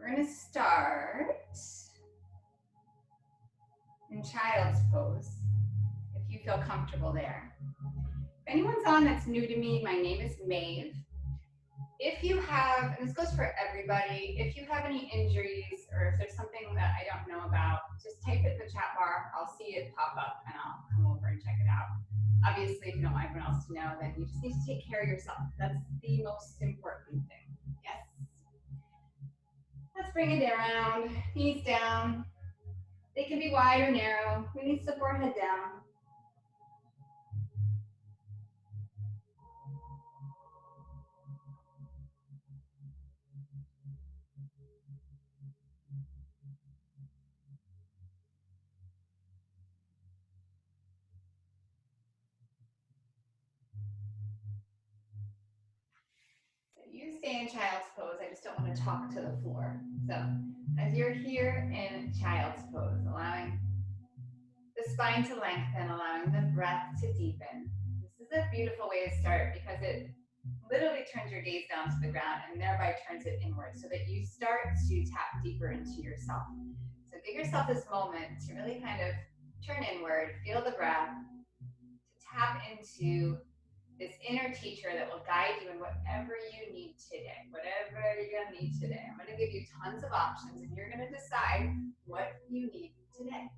We're going to start in child's pose, if you feel comfortable there. If anyone's on that's new to me, my name is Maeve. If you have, and this goes for everybody, if you have any injuries or if there's something that I don't know about, just type it in the chat bar. I'll see it pop up and I'll come over and check it out. Obviously, if you don't want everyone else to know, then you just need to take care of yourself. That's the most important thing. Yes. Let's bring it around, knees down. They can be wide or narrow. Release the forehead down. You stay in child's pose. I just don't want to talk to the floor. So as you're here in child's pose, allowing the spine to lengthen, allowing the breath to deepen. This is a beautiful way to start because it literally turns your gaze down to the ground and thereby turns it inward so that you start to tap deeper into yourself. So give yourself this moment to really kind of turn inward, feel the breath, to tap into this inner teacher that will guide you in whatever you need today, whatever you're going to need today. I'm going to give you tons of options and you're going to decide what you need today.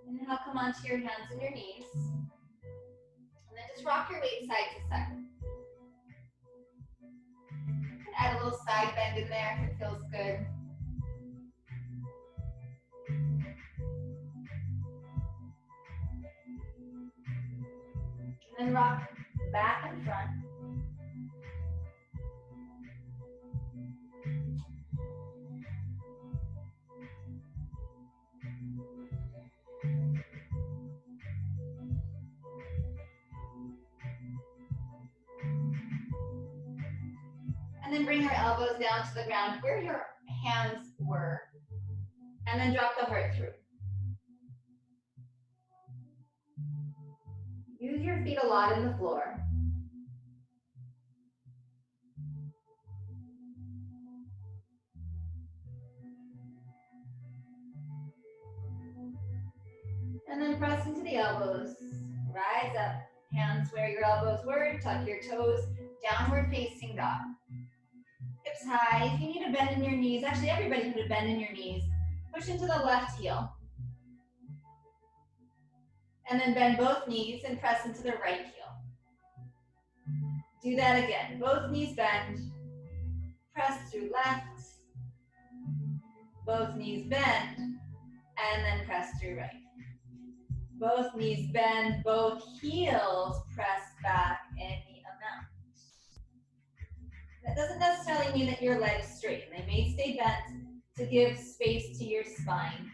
And then I'll come onto your hands and your knees. And then just rock your weight side to side. Add a little side bend in there if it feels good. And then rock back and front. And then bring your elbows down to the ground where your hands were. And then drop the heart through. Use your feet a lot in the floor. And then press into the elbows. Rise up. Hands where your elbows were. Tuck your toes. Downward facing dog. Hips high. If you need a bend in your knees, actually everybody need a bend in your knees. Push into the left heel. And then bend both knees and press into the right heel. Do that again. Both knees bend. Press through left. Both knees bend. And then press through right. Both knees bend, both heels press back any amount. That doesn't necessarily mean that your legs straighten. They may stay bent to give space to your spine.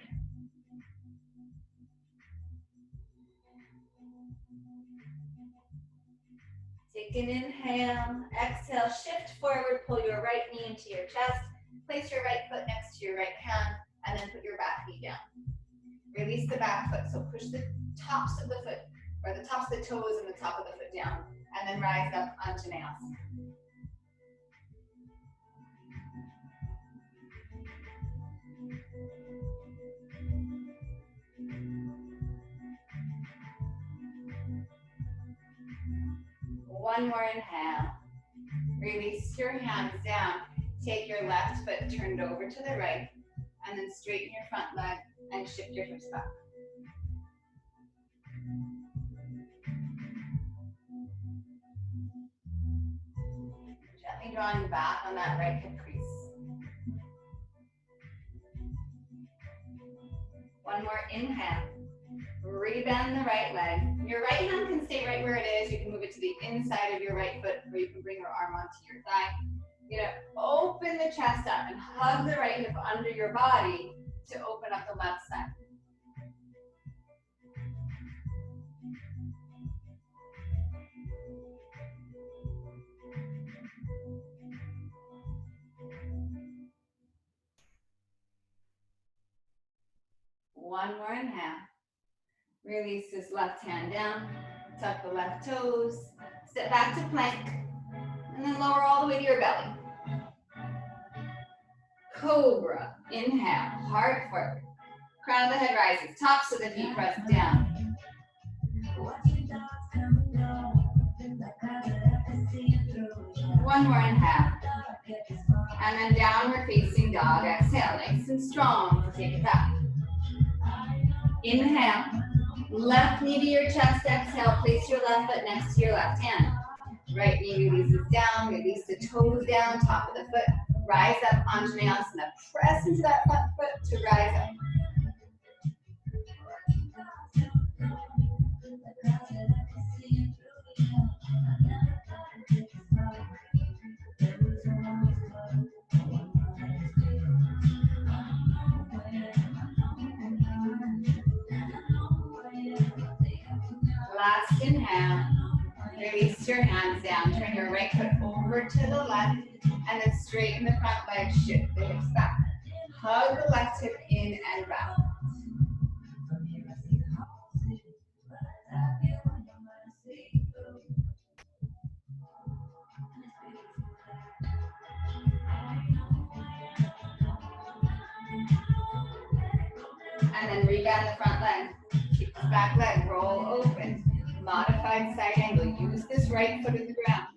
Take an inhale, exhale, shift forward, pull your right knee into your chest, place your right foot next to your right hand, and then put your back knee down. Release the back foot, so push the tops of the foot, or the tops of the toes and the top of the foot down, and then rise up onto nails. One more inhale. Release your hands down. Take your left foot turned over to the right, and then straighten your front leg and shift your hips back. Gently drawing back on that right hip crease. One more inhale. Rebend the right leg. Your right hand can stay right where it is. You can move it to the inside of your right foot, or you can bring your arm onto your thigh. You're gonna open the chest up and hug the right hip under your body to open up the left side. One more inhale. Release this left hand down. Tuck the left toes. Step back to plank. And then lower all the way to your belly. Cobra. Inhale. Heart forward. Crown of the head rises. Tops of the feet press down. One more inhale. And then downward facing dog. Exhale. Nice and strong. Take it back. Inhale. Left knee to your chest. Exhale. Place your left foot next to your left hand. Right knee releases down. Release the toes down. Top of the foot. Rise up. Anjaneyasana. Press into that front foot to rise up. Last inhale. Release your hands down. Turn your right foot over to the left and then straighten the front leg. Shift the hips back. Hug the left hip in and round. And then rebend the front leg. Keep the back leg, roll open. Modified side angle. Use this right foot at the ground.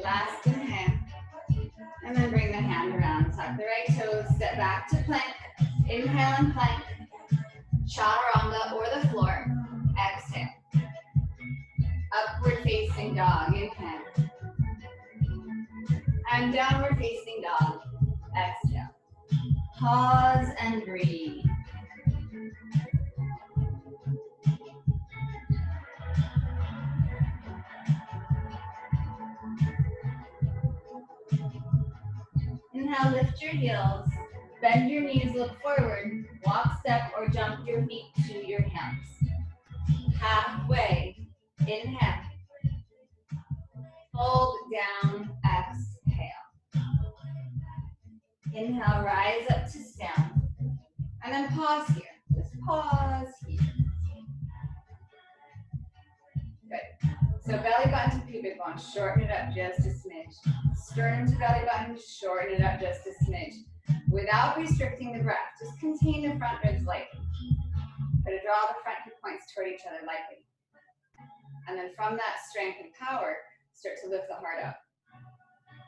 Last inhale. And then bring the hand around. Tuck the right toes, step back to plank. Inhale and plank. Chaturanga or the floor. Exhale. Upward facing dog. Inhale. And downward facing dog. Exhale. Pause and breathe. Inhale, lift your heels. Bend your knees, look forward. Walk, step, or jump your feet to your hands. Halfway. Inhale. Fold down. Exhale. Inhale, rise up to stand. And then pause here. Just pause here. Good. So belly button to pubic bone, shorten it up just a smidge. Sternum to belly button, shorten it up just a smidge. Without restricting the breath, just contain the front ribs lightly. Try to draw the front hip points toward each other lightly. And then from that strength and power, start to lift the heart up.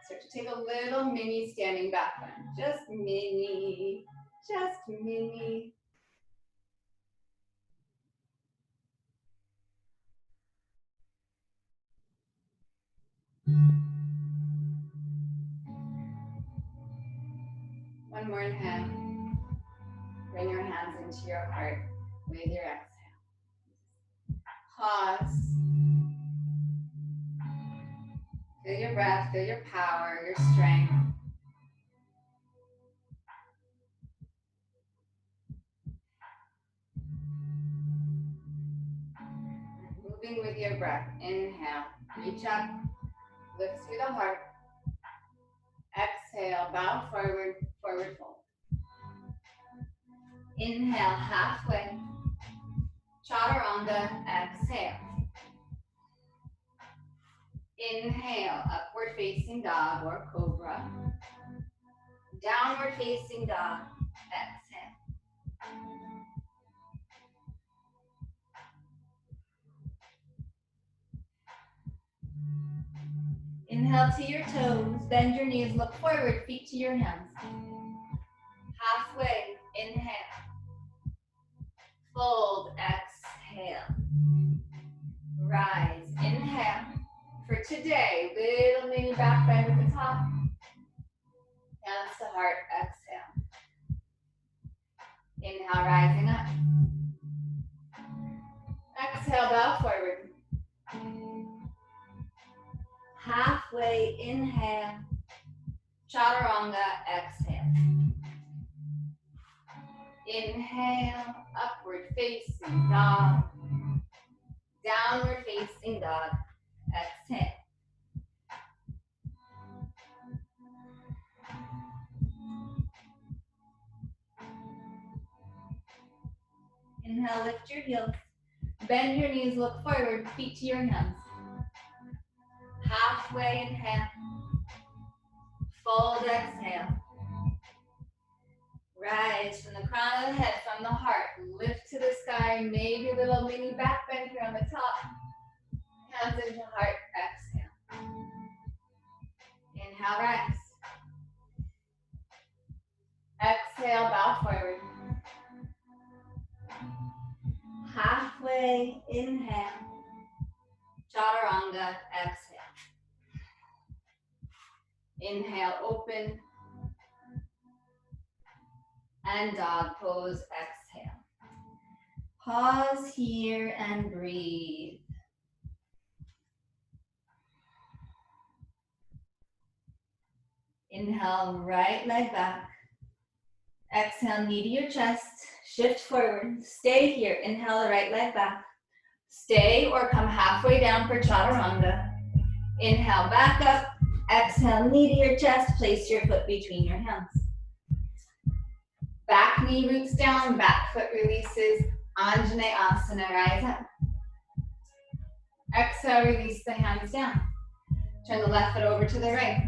Start to take a little mini standing back bend. Just mini, just mini. One more inhale. Bring your hands into your heart with your exhale. Pause. Feel your breath, feel your power, your strength. Moving with your breath. Inhale, reach up, lift through the heart. Exhale, bow forward, forward fold. Inhale, halfway. Chaturanga, exhale. Inhale, upward facing dog or cobra. Downward facing dog, exhale. Inhale to your toes, bend your knees, look forward, feet to your hands. Halfway, inhale. Fold, exhale. Rise, inhale. For today, little mini back bend at the top. Hands to heart, exhale. Inhale, rising up. Exhale, bow forward. Halfway, inhale. Chaturanga, exhale. Inhale, Upward facing dog. Downward facing dog. Exhale. Inhale, lift your heels. Bend your knees, look forward, feet to your hands. Halfway inhale. Fold, exhale. Rise from the crown of the head, from the heart. Lift to the sky, maybe a little mini back bend here on the top. Hands into heart, exhale. Inhale, rise. Exhale, bow forward. Halfway, inhale. Chaturanga, exhale. Inhale, open. And dog pose, exhale. Pause here and breathe. Inhale, right leg back. Exhale, knee to your chest. Shift forward. Stay here. Inhale, the right leg back. Stay or come halfway down for chaturanga. Inhale, back up. Exhale, knee to your chest. Place your foot between your hands. Back knee roots down, back foot releases. Anjaneyasana, rise up. Exhale, release the hands down. Turn the left foot over to the right.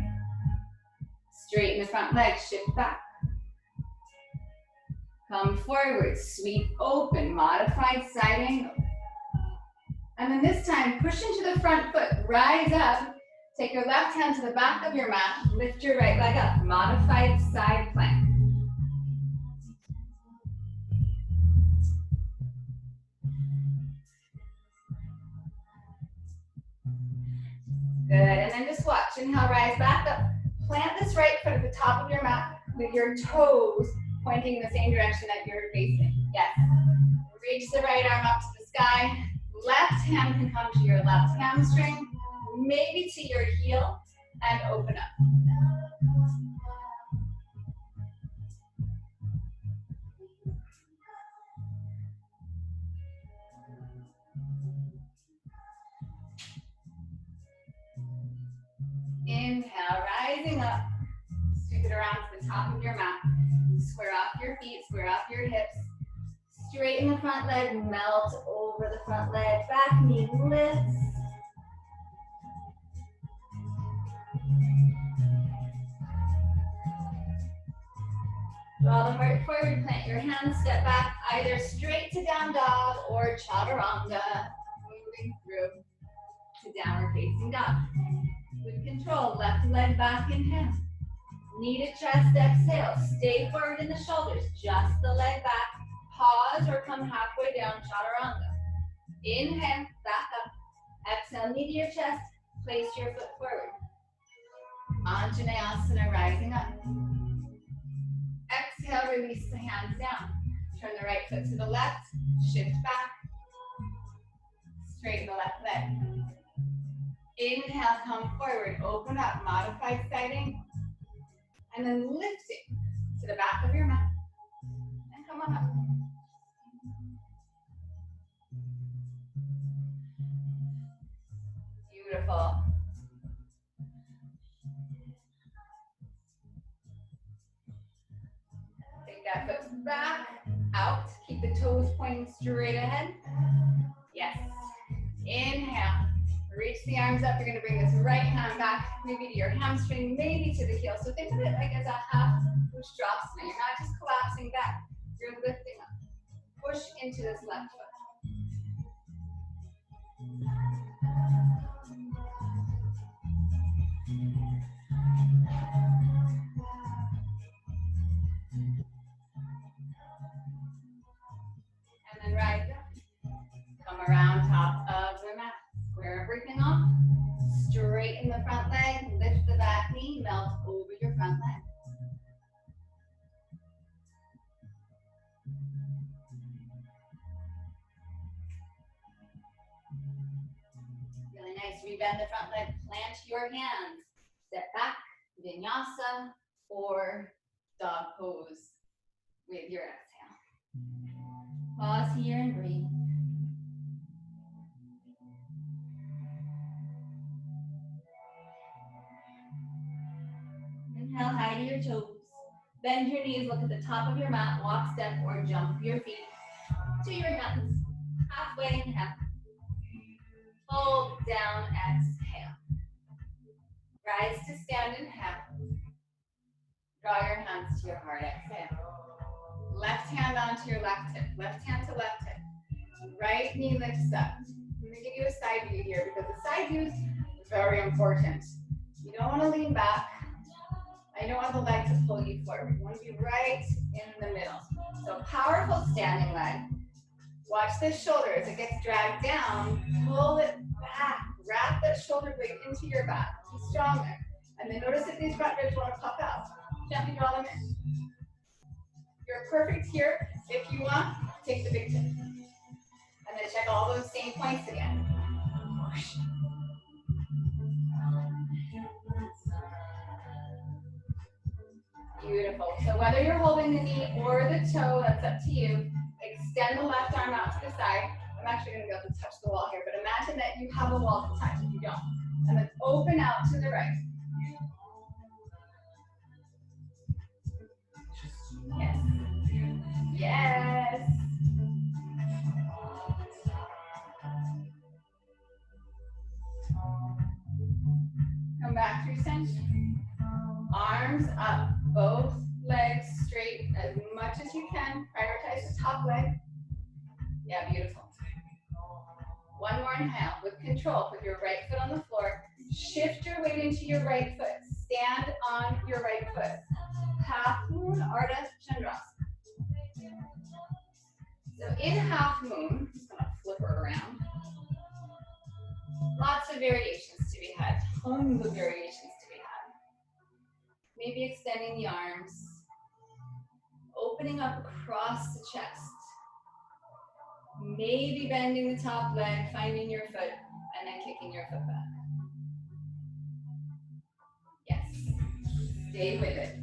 Straighten the front leg, shift back. Come forward, sweep open, modified side angle. And then this time, push into the front foot, rise up. Take your left hand to the back of your mat, lift your right leg up, modified side plank. Good, and then just watch. Inhale, rise back up. Plant this right foot at the top of your mat with your toes pointing in the same direction that you're facing. Yes. Reach the right arm up to the sky. Left hand can come to your left hamstring, maybe to your heel, and open up. Inhale, rising up. Sweep it around to the top of your mat. Square off your feet, square off your hips. Straighten the front leg, melt over the front leg. Back knee lifts. Draw the heart forward, plant your hands, step back, either straight to down dog or chaturanga. Moving through to downward facing dog. With control, left leg back, inhale. Knee to chest, exhale. Stay forward in the shoulders, just the leg back. Pause or come halfway down, chaturanga. Inhale, back up. Exhale, knee to your chest. Place your foot forward. Anjaneyasana, rising up. Exhale, release the hands down. Turn the right foot to the left. Shift back. Straighten the left leg. Inhale, come forward. Open up, modified side angle. And then lifting to the back of your mat. And come on up. Beautiful. Take that foot back, out. Keep the toes pointing straight ahead. Yes. Inhale. Reach the arms up. You're going to bring this right hand back, maybe to your hamstring, maybe to the heel. So think of it like as a half push drops now. You're not just collapsing back. You're lifting up. Push into this left foot. And then rise up. Come around top of the mat. Square everything off. Straighten the front leg. Lift the back knee. Melt over your front leg. Really nice. Rebend the front leg. Plant your hands. Step back. Vinyasa or dog pose with your exhale. Pause here and breathe. Inhale, high to your toes. Bend your knees, look at the top of your mat, walk, step, or jump your feet to your hands. Halfway, inhale. Hold down, exhale. Rise to stand, inhale. Draw your hands to your heart, exhale. Left hand onto your left hip, left hand to left hip. Right knee lifts up. I'm going to give you a side view here because the side view is very important. You don't want to lean back. I don't want the leg to pull you forward. You want to be right in the middle. So powerful standing leg. Watch the shoulder as it gets dragged down. Pull it back. Wrap that shoulder blade into your back. Be strong there. And then notice if these front ribs want to pop out. Gently draw them in. You're perfect here. If you want, take the big tip. And then check all those same points again. Beautiful. So whether you're holding the knee or the toe, that's up to you. Extend the left arm out to the side. I'm actually going to be able to touch the wall here, but imagine that you have a wall to touch if you don't. And then open out to the right. Yes. Yes. Come back through center. Arms up, both legs straight as much as you can. Prioritize the top leg. Yeah, beautiful. One more inhale with control. Put your right foot on the floor. Shift your weight into your right foot. Stand on your right foot. Half moon, Ardha Chandrasana. So in half moon, I'm just going to flip her around. Lots of variations to be had. Tons of variations to be had. Maybe extending the arms. Opening up across the chest. Maybe bending the top leg, finding your foot, and then kicking your foot back. Yes. Stay with it.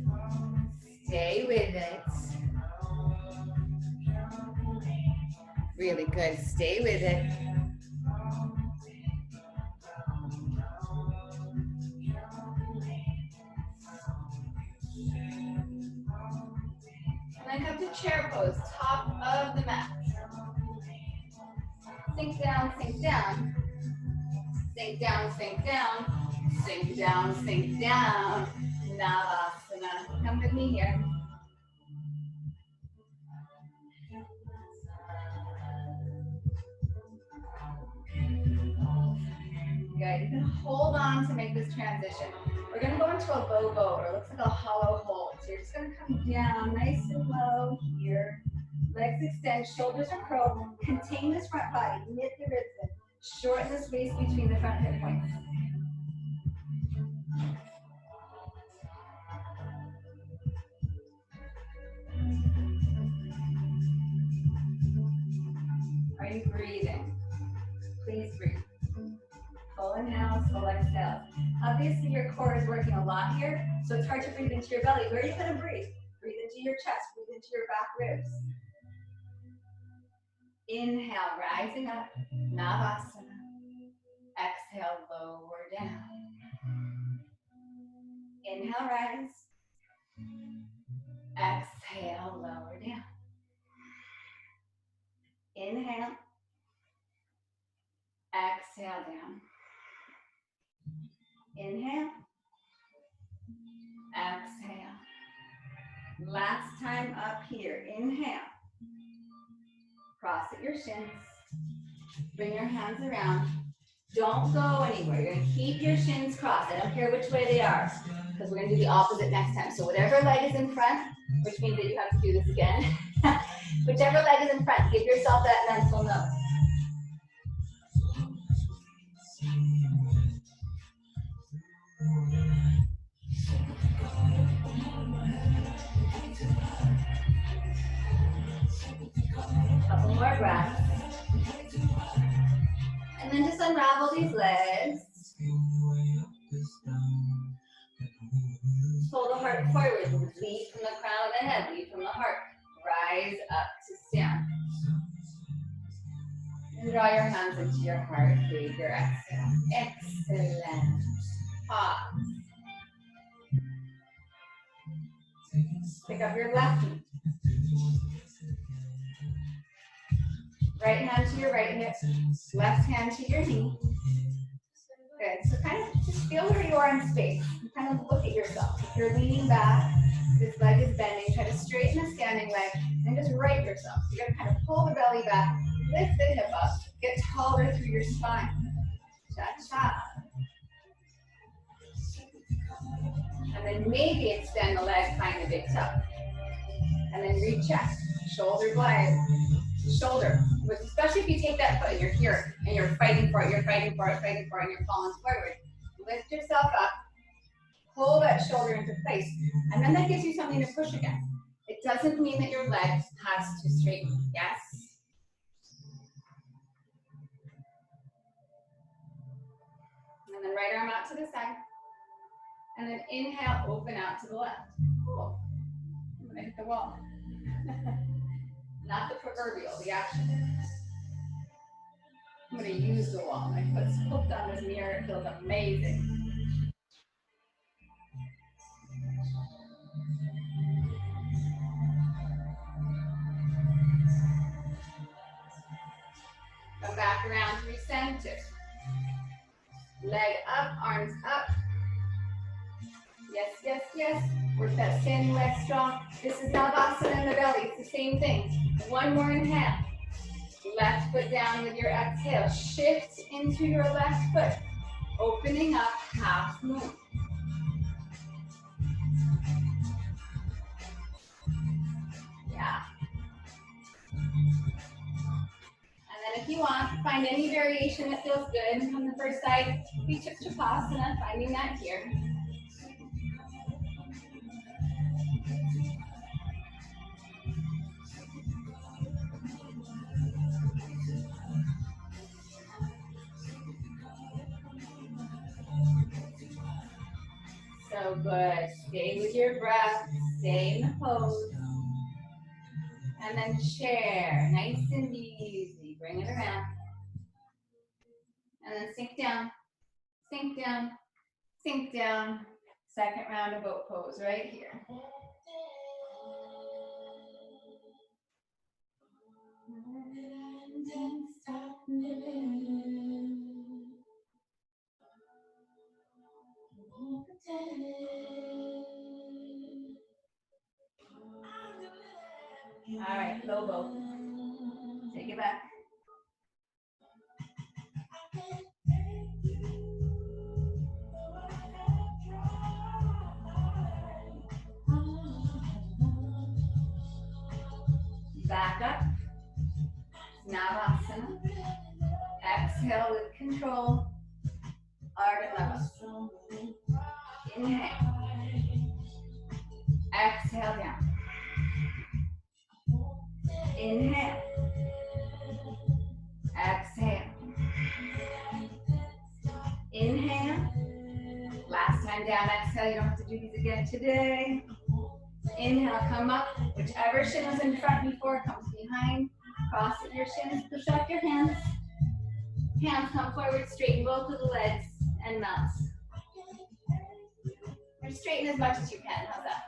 Stay with it. Really good. Stay with it. And then come to chair pose, top of the mat. Sink down, sink down. Sink down, sink down. Sink down, sink down. Navasana. Come with me here. Good. You can hold on to make this transition. We're going to go into a low boat, or it looks like a hollow hold. So you're just going to come down nice and low here. Legs extend, shoulders are curled. Contain this front body. Knit the ribs in. Shorten the space between the front hip points. Are you breathing? Please breathe. Full inhales, full exhales. Obviously your core is working a lot here, so it's hard to breathe into your belly. Where are you going to breathe? Breathe into your chest, breathe into your back ribs. Inhale, rising up, Navasana. Exhale, lower down. Inhale, rise. Exhale, lower down. Inhale. Exhale down. Inhale. Exhale. Last time up here. Inhale. Cross at your shins. Bring your hands around. Don't go anywhere. You're going to keep your shins crossed. I don't care which way they are, because we're going to do the opposite next time. So whatever leg is in front, which means that you have to do this again. Whichever leg is in front, give yourself that mental note. Couple more breaths. And then just unravel these legs. Pull the heart forward. Lead from the crown of the head. Lead from the heart. Rise up to stand. And draw your hands into your heart. Breathe your exhale. Excellent. Pause. Pick up your left knee. Right hand to your right hip. Left hand to your knee. Good. So kind of just feel where you are in space. And kind of look at yourself. If you're leaning back, this leg is bending. Try to straighten the standing leg and just right yourself. So you're going to kind of pull the belly back, lift the hip up, get taller through your spine. Cha-cha. And then maybe extend the leg, find a big tuck. And then reach chest, shoulder blade, shoulder. Especially if you take that foot and you're here and you're fighting for it, and you're falling forward. Lift yourself up, pull that shoulder into place, and then that gives you something to push against. It doesn't mean that your leg has to straighten. Yes? And then right arm out to the side. And then inhale, open out to the left. Cool. I'm gonna hit the wall. Not the proverbial, the action. I'm gonna use the wall. My foot's hooked on this mirror, it feels amazing. Come back around to recenter. Leg up, arms up. Yes, yes, yes. Work that standing leg strong. This is Navasana in the belly. It's the same thing. One more inhale. Left foot down with your exhale. Shift into your left foot. Opening up, half moon. Yeah. And then if you want, find any variation that feels good. On the first side, Vichakshapasana, finding that here. So good. Stay with your breath. Stay in the pose. And then chair. Nice and easy. Bring it around. And then sink down. Sink down. Sink down. Second round of boat pose right here. All right, low boat. Take it back. Back up. Navasana. Exhale with control. Ardha Navasana. Inhale. Exhale down. Inhale. Exhale. Inhale. Last time down, exhale. You don't have to do these again today. Inhale, come up. Whichever shin was in front before comes behind. Cross at your shins, push up your hands. Hands come forward, straighten both of the legs and mount. Or straighten as much as you can. How's that?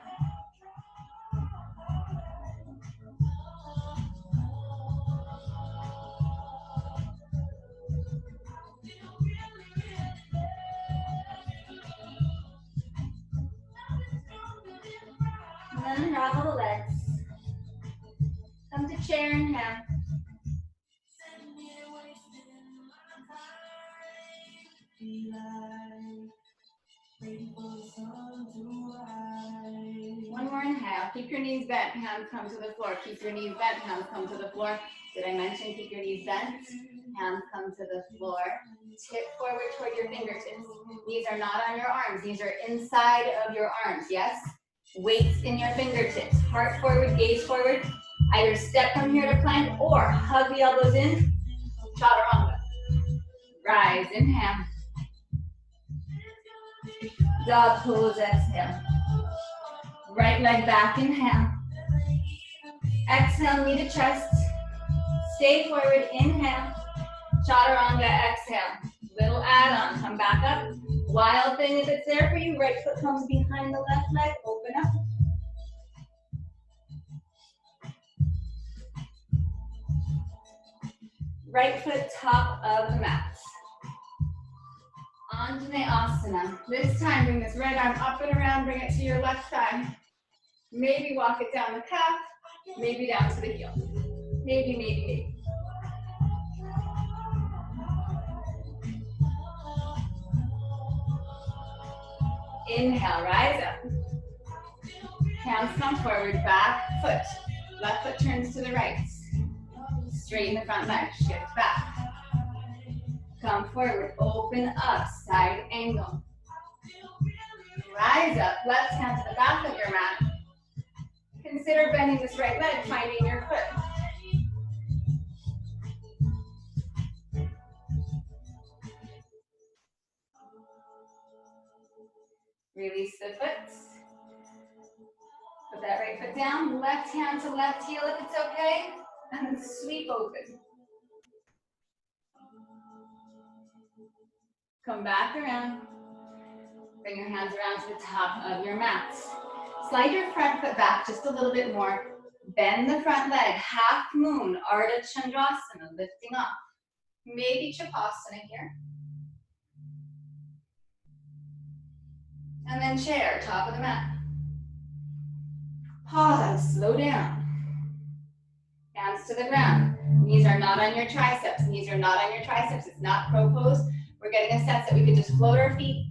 And then unravel the legs. Come to chair and hand. One more inhale. Keep your knees bent. Hands come to the floor. Keep your knees bent. Hands come to the floor. Did I mention keep your knees bent? Hands come to the floor. Tip forward toward your fingertips. Knees are not on your arms. These are inside of your arms. Yes? Weights in your fingertips. Heart forward, gaze forward. Either step from here to plank or hug the elbows in. Chaturanga. Rise, inhale. Dog pose, exhale. Right leg back, inhale. Exhale, knee to chest. Stay forward, inhale. Chaturanga, exhale. Little add-on, come back up. Wild thing if it's there for you, right foot comes behind the left leg, open up. Right foot top of the mat. Anjaneyasana. This time, bring this right arm up and around, bring it to your left thigh. Maybe walk it down the calf, maybe down to the heel. Maybe. Inhale, rise up. Hands come forward, back foot. Left foot turns to the right. Straighten the front leg, shift back. Come forward, open up, side angle. Rise up, left hand to the back of your mat. Consider bending this right leg, finding your foot. Release the foot. Put that right foot down, left hand to left heel if it's okay, and then sweep open. Come back around. Bring your hands around to the top of your mat. Slide your front foot back just a little bit more. Bend the front leg, half moon, Ardha Chandrasana, lifting up. Maybe Chapasana here. And then chair, top of the mat. Pause, slow down. Hands to the ground. Knees are not on your triceps. Knees are not on your triceps. It's not crow pose. We're getting a sense that we could just float our feet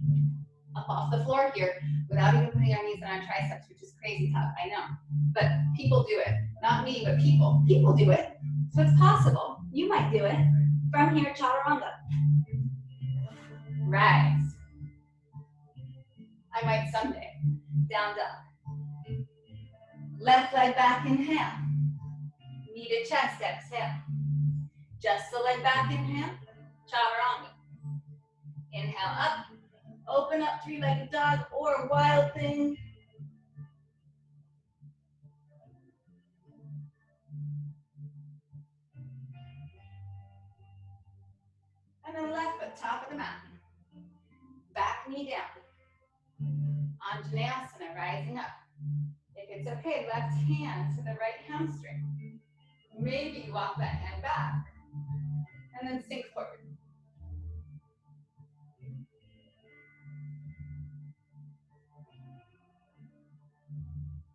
up off the floor here without even putting our knees on our triceps, which is crazy tough, I know. But people do it. Not me, but people. People do it. So it's possible. You might do it. From here, chaturanga. Rise. I might someday. Down dog. Left leg back, inhale. Knee to chest, exhale. Just the leg back, inhale. Chaturanga. Inhale up. Open up, three-legged dog or wild thing. And then left foot, top of the mat. Back knee down. Anjaneyasana, rising up. If it's okay, left hand to the right hamstring. Maybe walk that hand back. And then sink forward.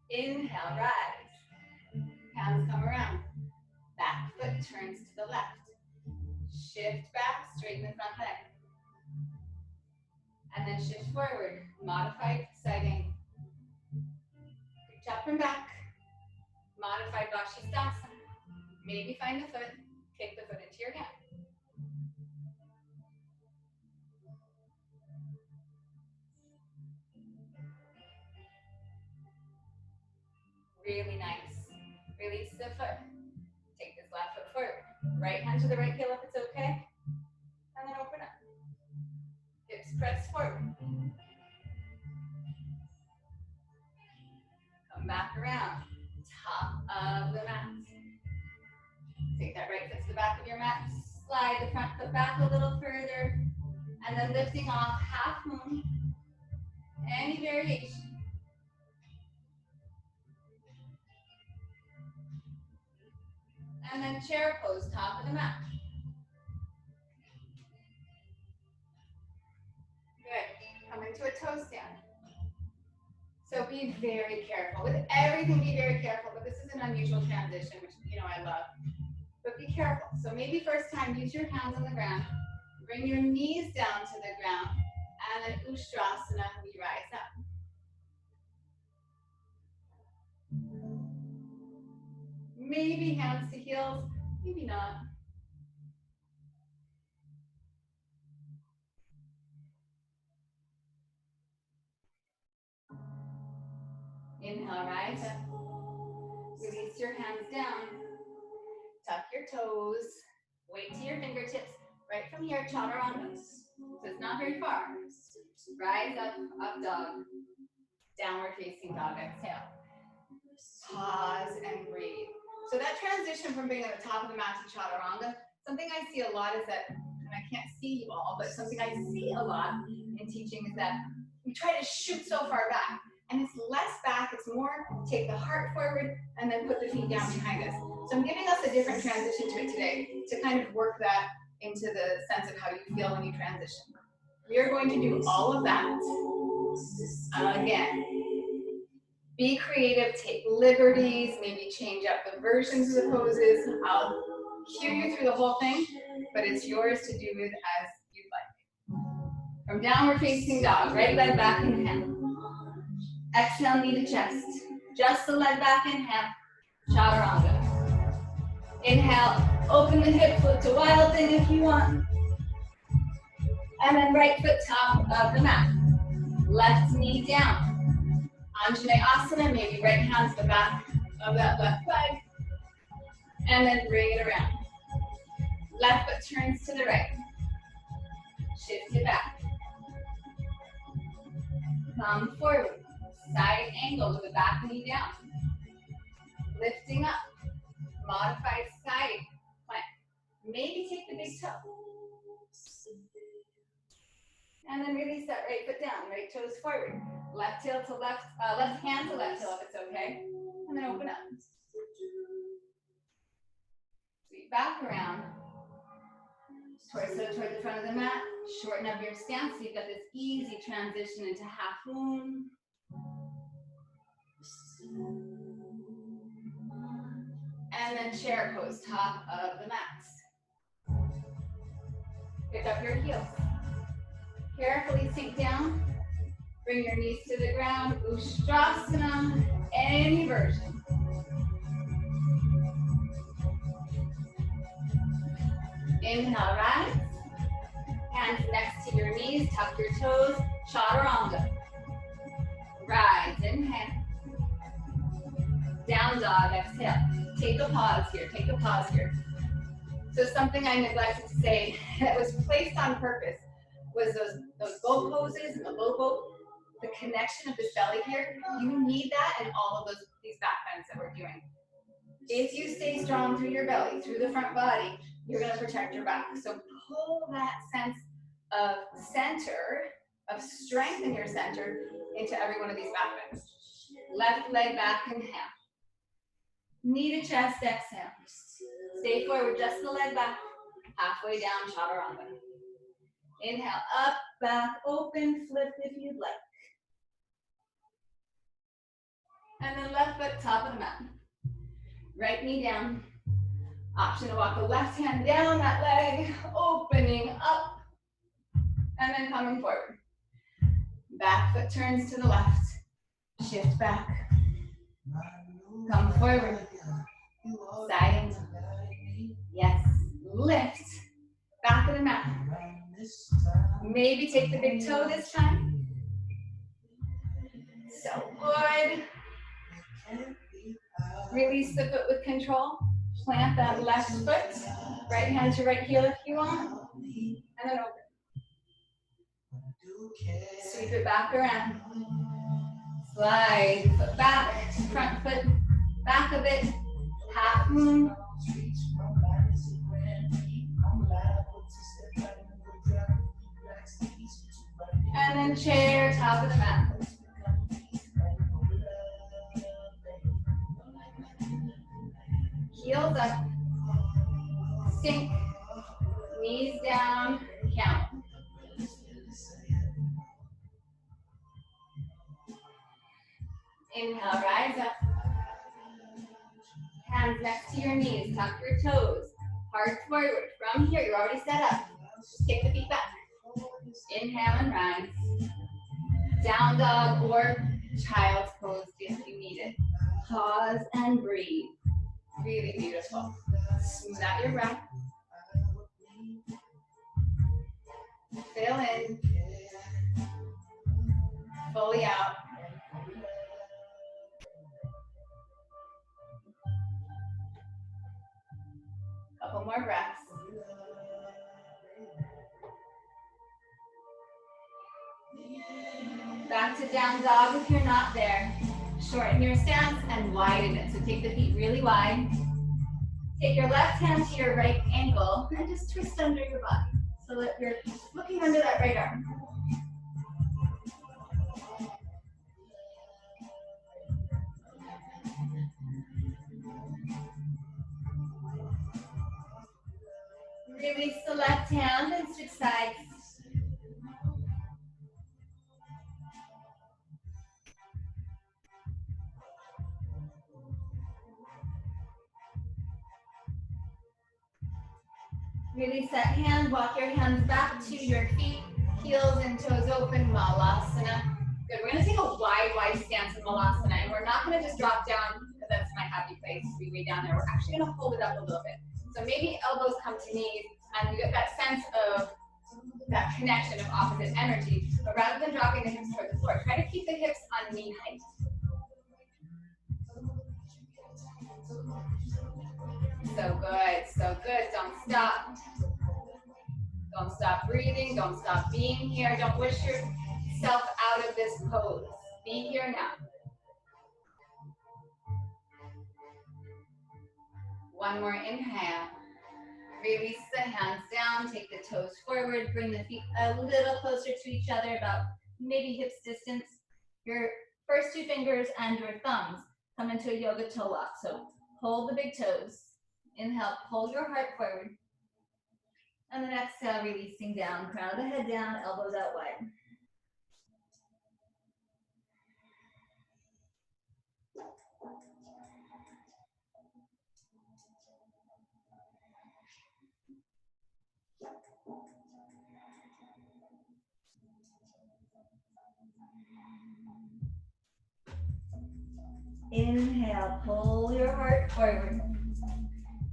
Inhale, rise. Hands come around. Back foot turns to the left. Shift back, straighten the front leg. And then shift forward, modified side angle. Reach up and back. Modified Vashisthasana. Maybe find the foot, kick the foot into your hand. Really nice. Release the foot. Take this left foot forward. Right hand to the right heel if it's okay. And then open up. Hips press forward. Come back around. Top of the mat. Take that right foot to the back of your mat. Slide the front foot back a little further. And then lifting off half moon. Any variation. And then chair pose, top of the mat. Good. Come into a toe stand. So be very careful. With everything, be very careful. But this is an unusual transition, which I love. But be careful. So maybe first time, use your hands on the ground. Bring your knees down to the ground. And then Ustrasana, we rise up. Maybe hands to heels, maybe not. Inhale, rise up. Release your hands down. Tuck your toes. Weight to your fingertips. Right from here, chaturanga. So it's not very far. Rise up, up dog. Downward facing dog, exhale. Pause and breathe. So that transition from being at the top of the mat to chaturanga, something I see a lot is that, and I can't see you all, but something I see a lot in teaching is that we try to shoot so far back. And it's less back, it's more take the heart forward and then put the feet down behind us. So I'm giving us a different transition to it today to kind of work that into the sense of how you feel when you transition. We are going to do all of that again. Be creative, take liberties, maybe change up the versions of the poses. I'll cue you through the whole thing, but it's yours to do it as you'd like. From downward facing dog, right leg back, inhale. Exhale, knee to chest. Just the leg back, inhale. Chaturanga. Inhale, open the hip, flip to wild thing if you want. And then right foot top of the mat. Left knee down. Anjaneyasana, maybe right hand to the back of that left leg. And then bring it around. Left foot turns to the right. Shift it back. Come forward. Side angle with the back knee down. Lifting up. Modified side plank. Maybe take the big toe. And then release that right foot down. Right toes forward. Left heel to left, left hand to left heel if it's okay. And then open up. Sweep back around. Torso toward the front of the mat. Shorten up your stance so you've got this easy transition into half moon. And then chair pose, top of the mat. Pick up your heels. Carefully sink down. Bring your knees to the ground. Ustrasana, any version. Inhale, rise. Hands next to your knees, tuck your toes, chaturanga. Rise, inhale. Down dog, exhale. Take a pause here, take a pause here. So something I neglected to say that was placed on purpose was those boat poses and the low boat, the connection of this belly here. You need that in all of these back bends that we're doing. If you stay strong through your belly, through the front body, you're gonna protect your back. So pull that sense of center, of strength in your center into every one of these back bends. Left leg back, inhale. Knee to chest, exhale. Stay forward, just the leg back. Halfway down, chaturanga. Inhale, up, back, open, flip if you'd like. And then left foot, top of the mat. Right knee down. Option to walk the left hand down that leg, opening up, and then coming forward. Back foot turns to the left. Shift back. Come forward. Side angle. Yes. Lift. Back of the mat. Maybe take the big toe this time. So good. Release the foot with control. Plant that left foot. Right hand to right heel if you want. And then open. Sweep it back around. Slide foot back. Front foot back a bit. Half moon. And then chair, top of the mat. Heels up. Sink. Knees down. Count. Inhale, rise up. Hands next to your knees. Tuck your toes. Heart forward. From here, you're already set up. Just take the feet back. Inhale and rise. Down dog or child's pose if you need it. Pause and breathe. Really beautiful. Smooth out your breath. Fill in. Fully out. Couple more breaths. Back to down dog if you're not there. Shorten your stance and widen it. So take the feet really wide. Take your left hand to your right ankle and just twist under your body so that you're looking under that right arm. Release the left hand and switch sides. Release that hand, walk your hands back to your feet, heels and toes open, Malasana. Good, we're gonna take a wide stance in Malasana, and we're not gonna just drop down, because that's my happy place, to be way down there. We're actually gonna hold it up a little bit. So maybe elbows come to knees, and you get that sense of that connection of opposite energy, but rather than dropping the hips toward the floor, try to keep the hips on knee height. So good, don't stop. Don't stop breathing, don't stop being here. Don't wish yourself out of this pose. Be here now. One more inhale. Release the hands down, take the toes forward, bring the feet a little closer to each other, about maybe hips distance. Your first two fingers and your thumbs come into a yoga toe lock. So hold the big toes. Inhale, pull your heart forward. And then exhale, releasing down, crown of the head down, elbows out wide. Inhale, pull your heart forward.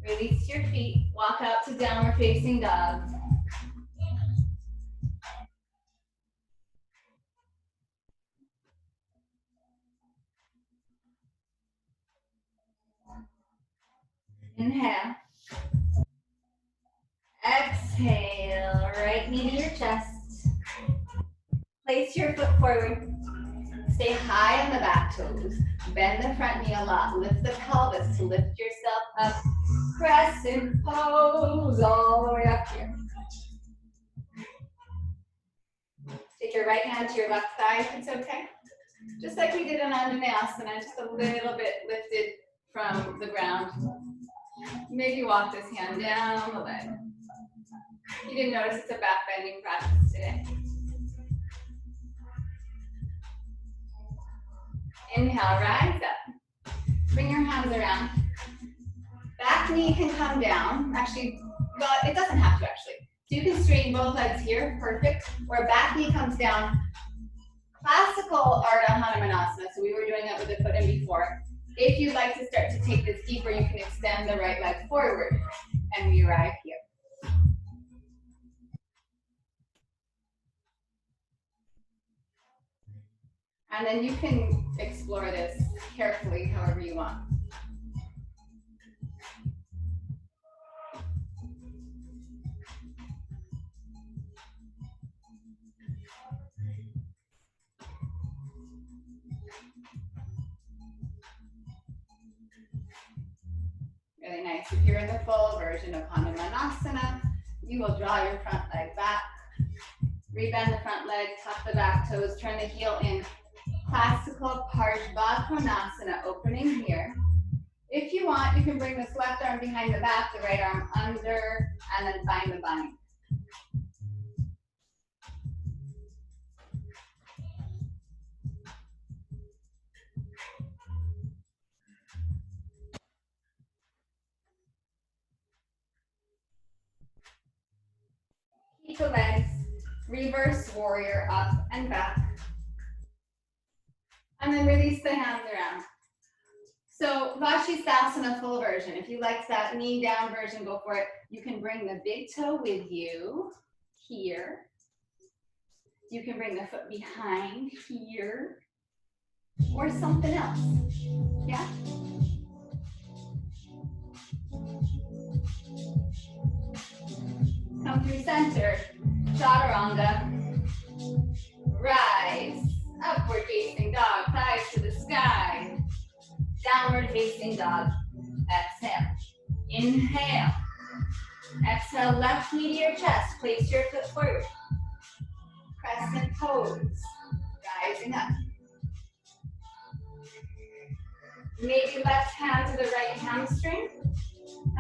Release your feet, walk out to downward facing dog. Inhale. Exhale, right knee to your chest. Place your foot forward. Stay high on the back toes. Bend the front knee a lot. Lift the pelvis to lift yourself up. Crescent pose all the way up here. Take your right hand to your left thigh if it's okay. Just like we did in Anjaneyasana, just a little bit lifted from the ground. Maybe walk this hand down the leg. You didn't notice it's a back bending practice today. Inhale, rise up. Bring your hands around. Back knee can come down. Actually, well, it doesn't have to actually. So you can straighten both legs here, perfect. Where back knee comes down. Classical Ardha Hanumanasana, so we were doing that with the foot in before. If you'd like to start to take this deeper, you can extend the right leg forward. And we arrive here. And then you can explore this carefully however you want. Really nice. If you're in the full version of Hanumanasana, you will draw your front leg back, rebend the front leg, tuck the back toes, turn the heel in. Classical Parsvakonasana, opening here. If you want, you can bring this left arm behind the back, the right arm under, and then find the bind. Keep the legs, reverse warrior up and back. And then release the hands around. So Vashisthasana full version. If you liked that knee down version, go for it. You can bring the big toe with you here. You can bring the foot behind here. Or something else. Yeah? Come through center. Chaturanga. Rise. Upward facing dog, thighs to the sky. Downward facing dog. Exhale. Inhale. Exhale, left knee to your chest. Place your foot forward. Crescent pose. Rising up. Maybe left hand to the right hamstring.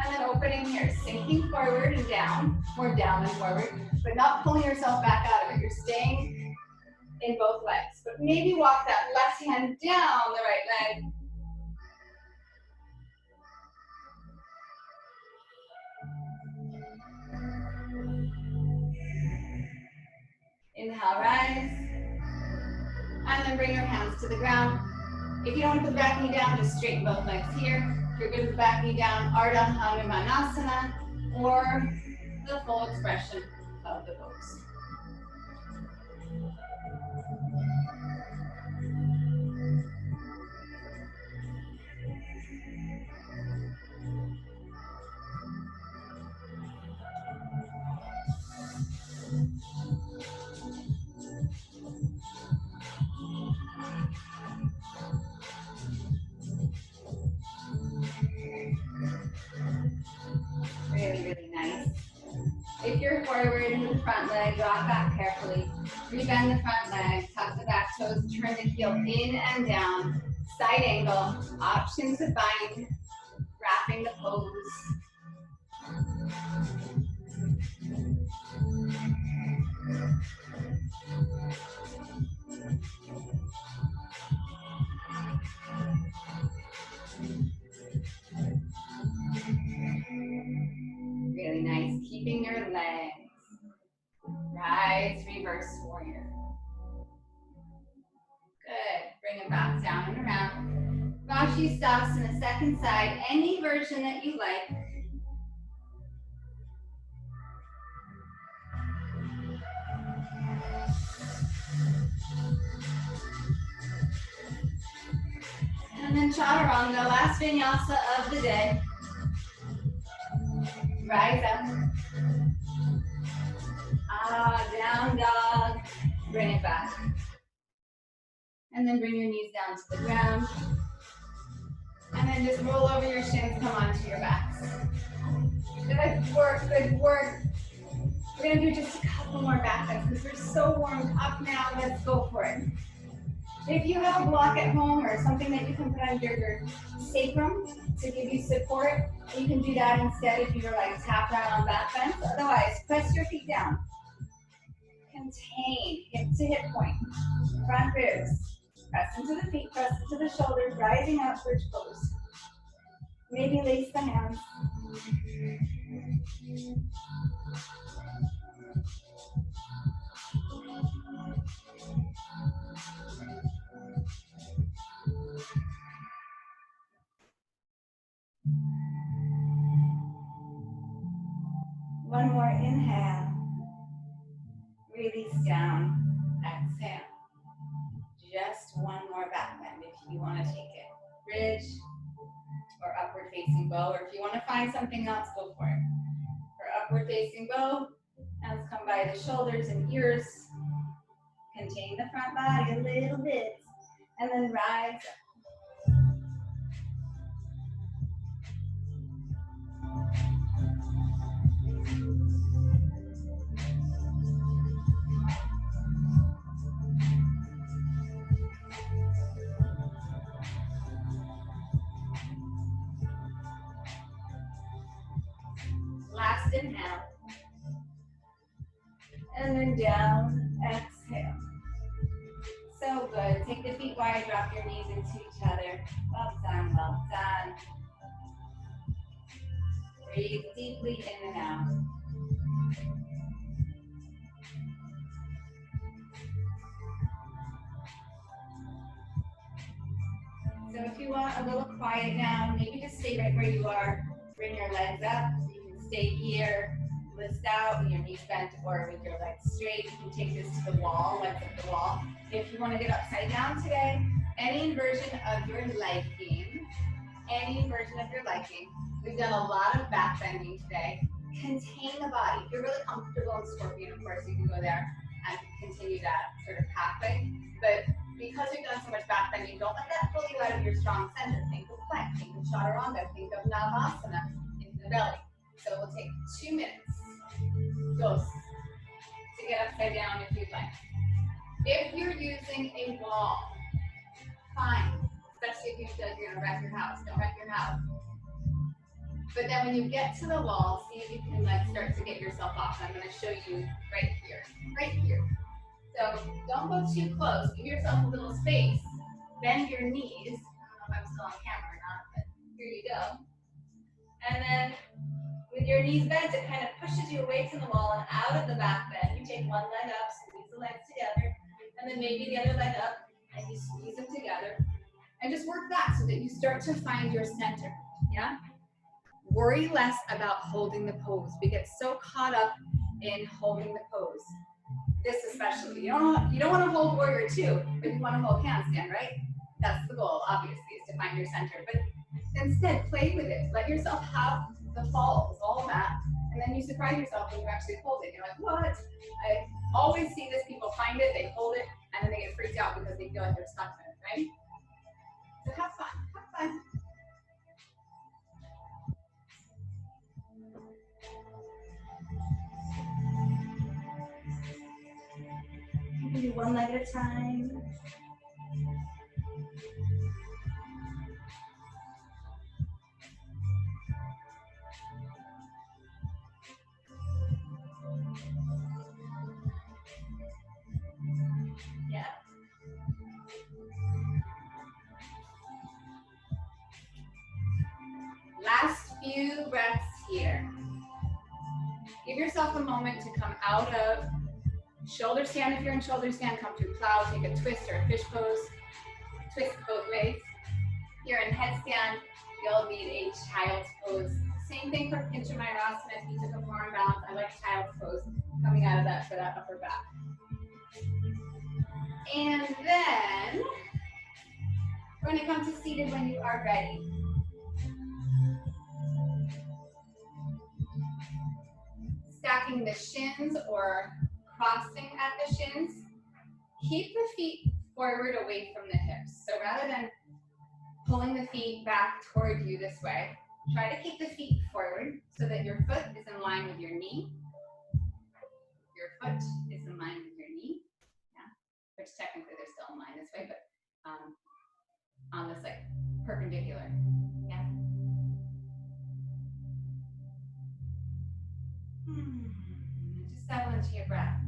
And then opening here, sinking forward and down, more down than forward, but not pulling yourself back out of it. You're staying in both legs. But maybe walk that left hand down the right leg. Inhale, rise. And then bring your hands to the ground. If you don't want to put the back knee down, just straighten both legs here. If you're good with the back knee down, Ardha Hanumanasana, or the full expression of the pose. Really, really nice. If you're forward with the front leg, rock back carefully. Rebend the front leg, tuck the back toes, turn the heel in and down. Side angle, option to bind, wrapping the pose. Really nice, keeping your legs. Rise, reverse warrior. Good, bring it back down and around. Rashi stops in the second side, any version that you like. And then Chaturanga, last vinyasa of the day. Rise up. Down dog. Bring it back. And then bring your knees down to the ground. And then just roll over your shins, come onto your backs. Good work, good work. We're gonna do just a couple more back bends because we're so warmed up now. Let's go for it. If you have a block at home or something that you can put under your sacrum to give you support, you can do that instead if you're like tap down on back bends. Otherwise, press your feet down. Contain, hip to hip point. Front ribs. Press into the feet, press into the shoulders, rising up, bridge pose. Maybe lace the hands. One more inhale. Release down. Exhale. Just one more back bend if you want to take it. Bridge or upward facing bow, or if you want to find something else, go for it. For upward facing bow, hands come by the shoulders and ears. Contain the front body a little bit. And then rise up. Last inhale. And then down, exhale. So good. Take the feet wide, drop your knees into each other. Well done, well done. Breathe deeply in and out. So if you want a little quiet now, maybe just stay right where you are. Bring your legs up. You can stay here, list out with your knees bent or with your legs straight. You can take this to the wall, legs up the wall. If you want to get upside down today, any version of your liking, We've done a lot of back bending today. Contain the body. If you're really comfortable in Scorpion, of course, you can go there and continue that sort of pathway. But because we've done so much back bending, don't let that pull you out of your strong center. Think of plank, think of chaturanga, think of navasana. If the belly. So we'll take 2 minutes. Dos. To get upside down if you'd like. If you're using a wall, fine. Especially if you feel like you're gonna wreck your house. Don't wreck your house. But then when you get to the wall, see if you can like start to get yourself off. I'm gonna show you right here. Right here. So don't go too close. Give yourself a little space. Bend your knees. I don't know if I'm still on camera or not, but here you go. And then with your knees bent, it kind of pushes you away from the wall and out of the back bend. You take one leg up, squeeze the legs together, and then maybe the other leg up, and you squeeze them together. And just work that so that you start to find your center, yeah? Worry less about holding the pose. We get so caught up in holding the pose. This especially. You don't want to hold warrior two, but you want to hold handstand, right? That's the goal, obviously, is to find your center. But instead, play with it. Let yourself have the falls, all that, and then you surprise yourself when you actually hold it. You're like, what? I always see this, people find it, they hold it, and then they get freaked out because they feel like they're stuck in it, right? So have fun, have fun. You can do one leg at a time. Yeah. Last few breaths here. Give yourself a moment to come out of shoulder stand. If you're in shoulder stand, come through plow, take a twist or a fish pose. Twist both ways. If you're in headstand, you'll need a child's pose. Same thing for Pincha Mayurasana. If you took a forearm balance, I like child's pose coming out of that for that upper back. And then we're going to come to seated when you are ready. Stacking the shins or crossing at the shins. Keep the feet forward away from the hips. So rather than pulling the feet back toward you this way, try to keep the feet forward so that your foot is in line with your knee. Your foot is in line with your knee. Yeah, which technically they're still in line this way, but on this like perpendicular. Yeah. Just settle into your breath.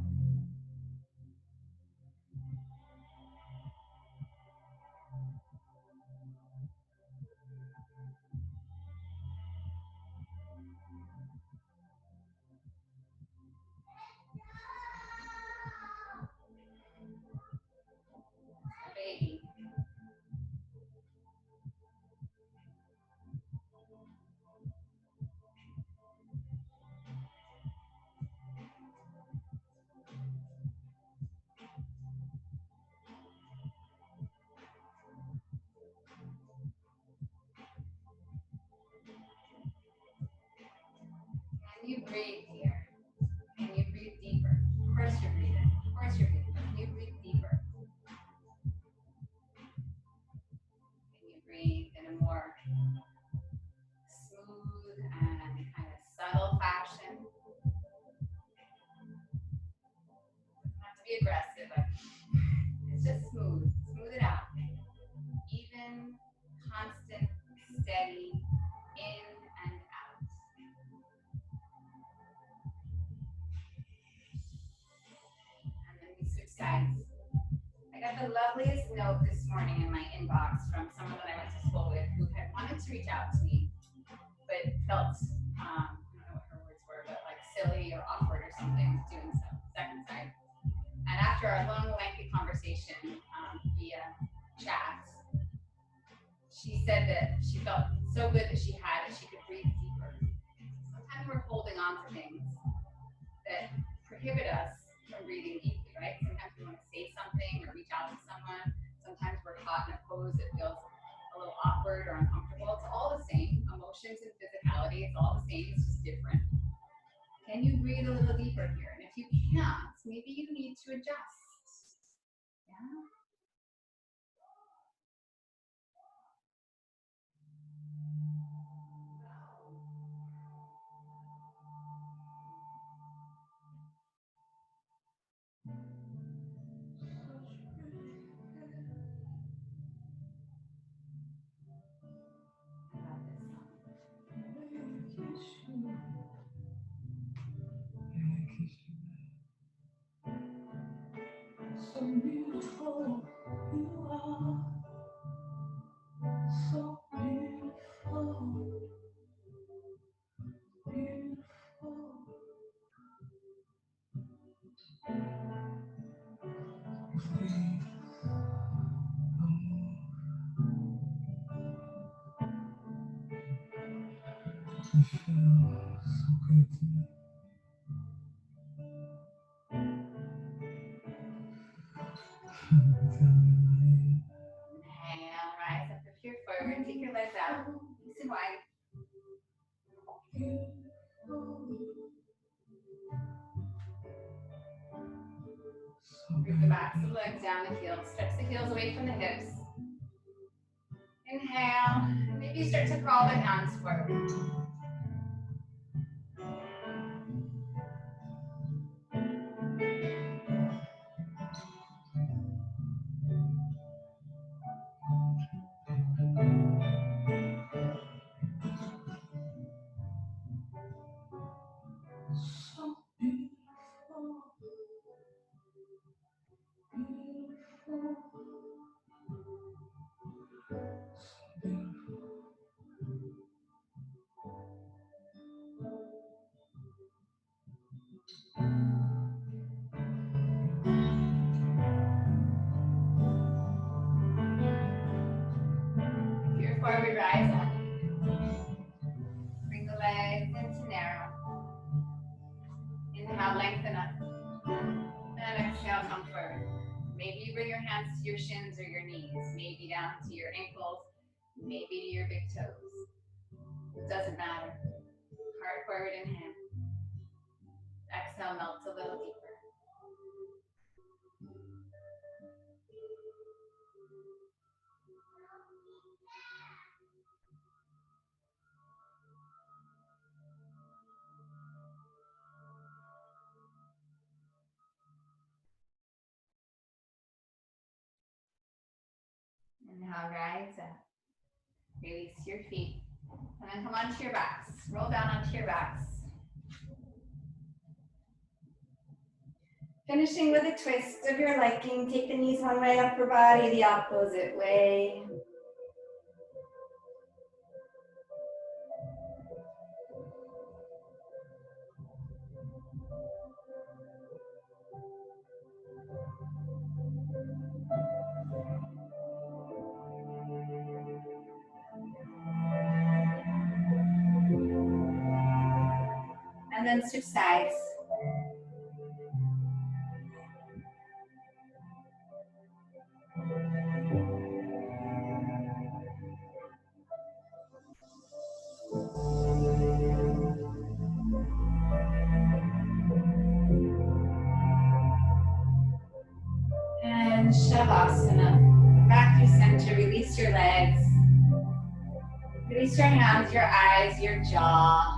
Baby. Can you breathe here? Can you breathe deeper? Of course you're breathing. Of course you're breathing. Can you breathe deeper? Can you breathe in a more smooth and kind of subtle fashion? Not to be aggressive, but it's just smooth. Smooth it out. Even, constant, steady, in and out. And then we switch sides. I got the loveliest note this morning in my inbox from someone that I went to school with who had wanted to reach out to me, but felt, I don't know what her words were, but like silly or awkward or something doing so. Second side. And after our long, lengthy conversation via chat, she said that she felt so good that she could breathe deeper. Sometimes we're holding on to things that prohibit us from breathing deeply, right? Sometimes we want to say something or reach out to someone. Sometimes we're caught in a pose that feels a little awkward or uncomfortable. It's all the same. Emotions and physicality, it's all the same, it's just different. Can you breathe a little deeper here? And if you can't, maybe you need to adjust. Yeah. Inhale, rise up if you're forward. Take your legs out, nice and wide. Bring the backs of the legs down the heels. Stretch the heels away from the hips. Inhale. Maybe start to crawl the hands forward. If you're forward, rise up. Bring the legs into narrow. Inhale, lengthen up. And exhale, come forward. Maybe you bring your hands to your shins or your knees. Maybe down to your ankles. Maybe to your big toes. It doesn't matter. Heart forward, inhale. Exhale, melts a little deeper. Inhale, rise up. Release your feet. And then come onto your backs. Roll down onto your backs. Finishing with a twist of your liking. Take the knees one way, upper body the opposite way. And then switch sides. And Shavasana. Back to center, release your legs. Release your hands, your eyes, your jaw.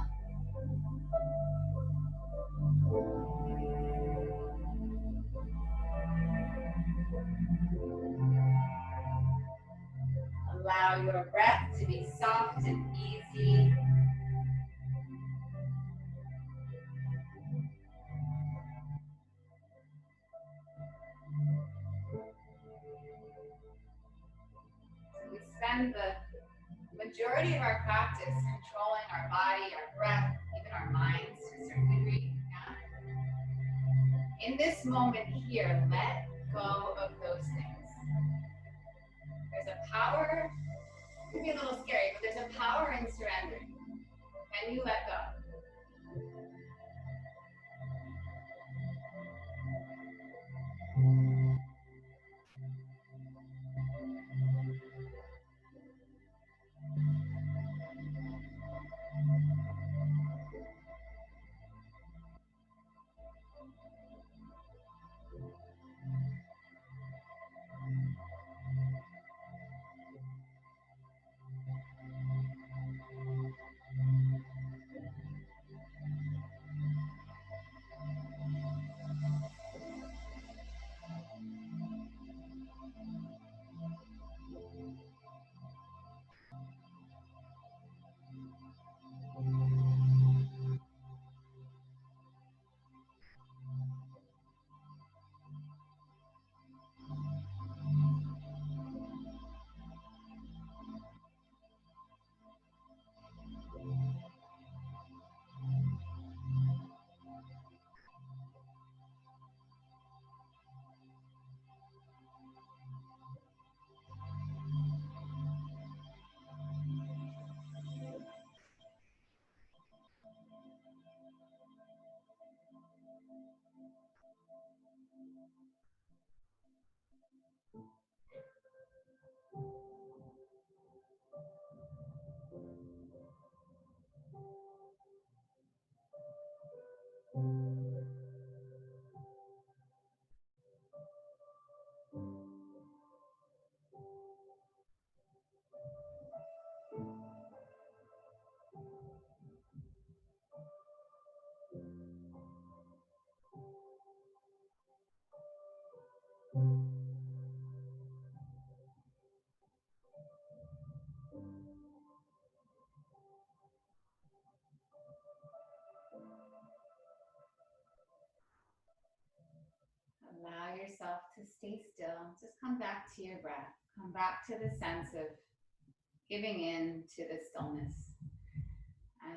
Allow your breath to be soft and easy. So we spend the majority of our practice controlling our body, our breath, even our minds to a certain degree. In this moment here, let go of those things. There's a power, it can be a little scary, but there's a power in surrendering. Can you let go? Allow yourself to stay still. Just come back to your breath. Come back to the sense of giving in to the stillness.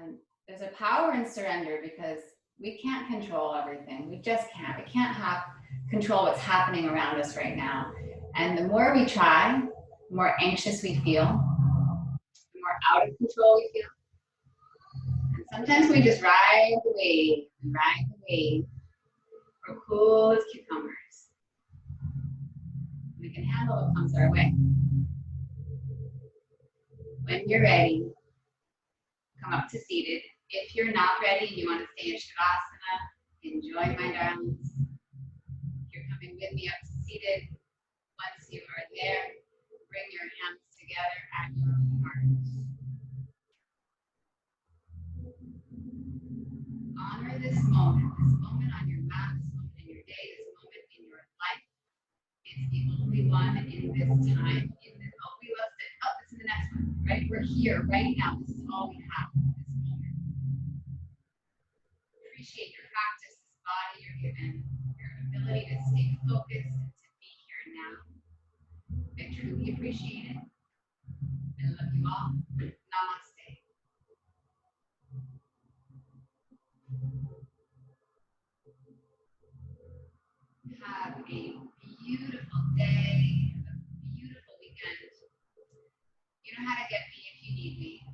And there's a power in surrender because we can't control everything. We just can't. We can't control what's happening around us right now. And the more we try, the more anxious we feel, the more out of control we feel. And sometimes we just ride the wave, We're cool as cucumbers. We can handle what comes our way. When you're ready, come up to seated. If you're not ready and you want to stay in Shavasana, enjoy, my darlings. You're coming with me up to seated. Once you are there, bring your hands together at your heart. Honor this moment on your mat, this moment in your day, this moment in your life. It's the only one in this time, oh, we lost it. Oh, this is the next one, right? We're here right now. This is all we have, this moment. Appreciate your practice, this body you're given, your ability to stay focused and to be here now. I truly appreciate it. I love you all. Namaste. Have a beautiful day, a beautiful weekend. You know how to get me if you need me.